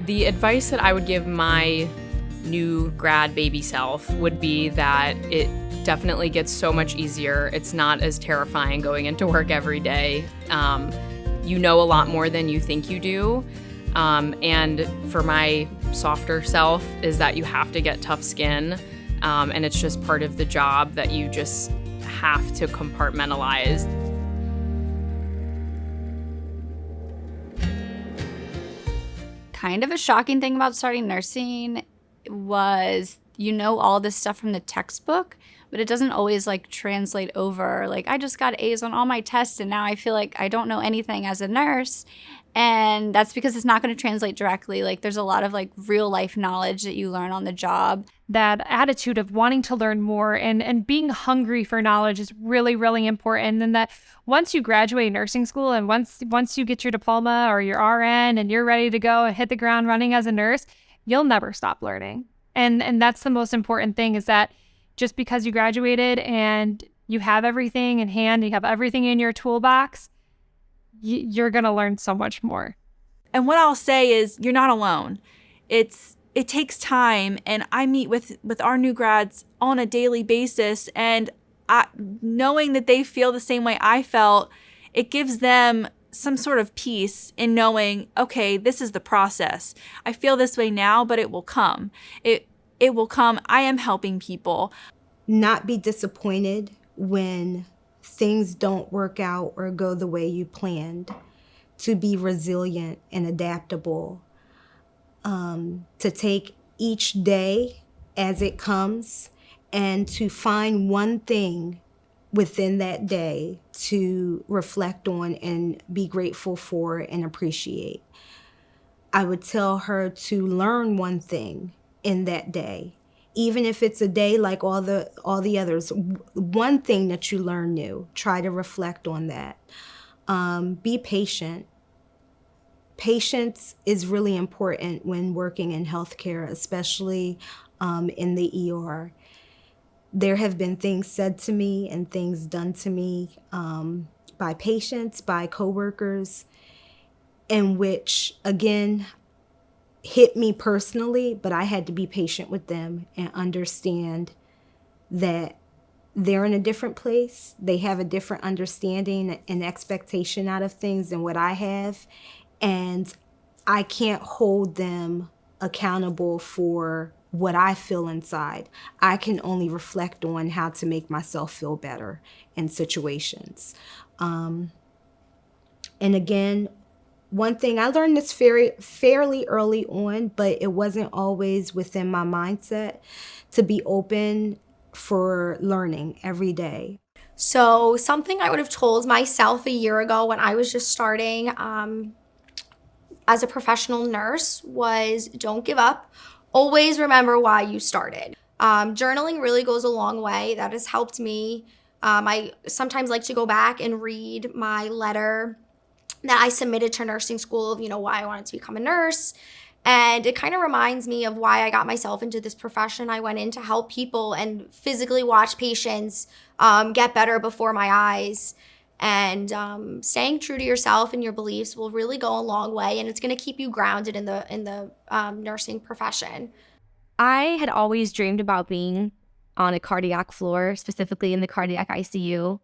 The advice that I would give my new grad baby self would be that it definitely gets so much easier. It's not as terrifying going into work every day. You know a lot more than you think you do. And for my softer self is that you have to get tough skin. And it's just part of the job that you just have to compartmentalize. Kind of a shocking thing about starting nursing was all this stuff from the textbook, but it doesn't always translate over. I just got A's on all my tests and now I feel like I don't know anything as a nurse. And that's because it's not going to translate directly. There's a lot of real life knowledge that you learn on the job. That attitude of wanting to learn more and being hungry for knowledge is really, really important. And that once you graduate nursing school and once you get your diploma or your RN and you're ready to go and hit the ground running as a nurse, you'll never stop learning. And that's the most important thing, is that just because you graduated and you have everything in hand, you have everything in your toolbox, you're going to learn so much more. And what I'll say is you're not alone. It takes time, and I meet with our new grads on a daily basis, and knowing that they feel the same way I felt, it gives them some sort of peace in knowing, okay, this is the process. I feel this way now, but it will come. It will come. I am helping people. Not be disappointed when things don't work out or go the way you planned. To be resilient and adaptable. To take each day as it comes and to find one thing within that day to reflect on and be grateful for and appreciate. I would tell her to learn one thing in that day, even if it's a day like all the others. One thing that you learn new, try to reflect on that. Be patient. Patience is really important when working in healthcare, especially in the ER. There have been things said to me and things done to me by patients, by coworkers, in which, again, hit me personally, but I had to be patient with them and understand that they're in a different place. They have a different understanding and expectation out of things than what I have. And I can't hold them accountable for what I feel inside. I can only reflect on how to make myself feel better in situations. And again, one thing, I learned this fairly early on, but it wasn't always within my mindset to be open for learning every day. So something I would have told myself a year ago when I was just starting as a professional nurse was, don't give up. Always remember why you started. Journaling really goes a long way. That has helped me. I sometimes like to go back and read my letter that I submitted to nursing school of, why I wanted to become a nurse. And it kind of reminds me of why I got myself into this profession. I went in to help people and physically watch patients get better before my eyes. And staying true to yourself and your beliefs will really go a long way, and it's going to keep you grounded in the nursing profession. I had always dreamed about being on a cardiac floor, specifically in the cardiac ICU.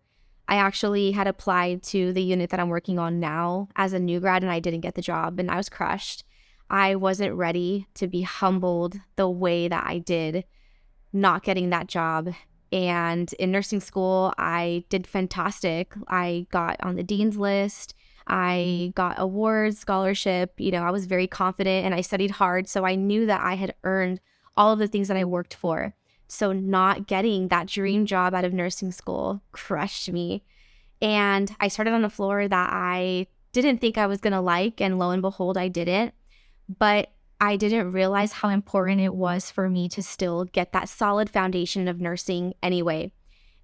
I actually had applied to the unit that I'm working on now as a new grad, and I didn't get the job, and I was crushed. I wasn't ready to be humbled the way that I did not getting that job. And in nursing school, I did fantastic. I got on the dean's list. I got awards, scholarship. I was very confident and I studied hard. So I knew that I had earned all of the things that I worked for. So not getting that dream job out of nursing school crushed me. And I started on a floor that I didn't think I was going to like. And lo and behold, I didn't. But I didn't realize how important it was for me to still get that solid foundation of nursing anyway.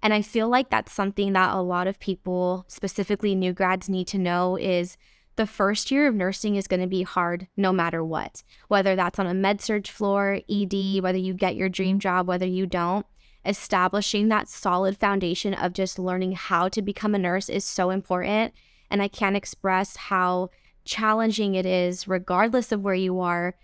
And I feel like that's something that a lot of people, specifically new grads, need to know is the first year of nursing is going to be hard no matter what. Whether that's on a med-surg floor, ED, whether you get your dream job, whether you don't, establishing that solid foundation of just learning how to become a nurse is so important. And I can't express how challenging it is, regardless of where you are,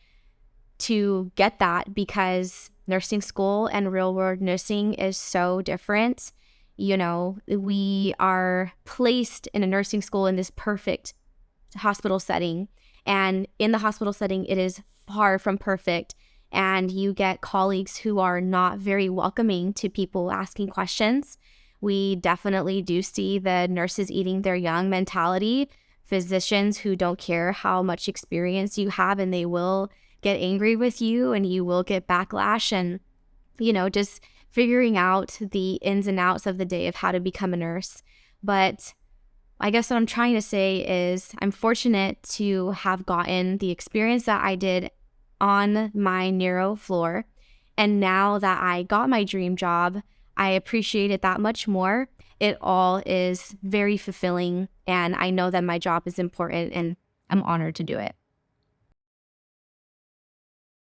to get that, because nursing school and real world nursing is so different. You know, we are placed in a nursing school in this perfect hospital setting, and in the hospital setting, it is far from perfect. And you get colleagues who are not very welcoming to people asking questions. We definitely do see the nurses eating their young mentality, physicians who don't care how much experience you have, and they will get angry with you and you will get backlash. And, you know, just figuring out the ins and outs of the day of how to become a nurse. But I guess what I'm trying to say is I'm fortunate to have gotten the experience that I did on my neuro floor. And now that I got my dream job, I appreciate it that much more. It all is very fulfilling, and I know that my job is important, and I'm honored to do it.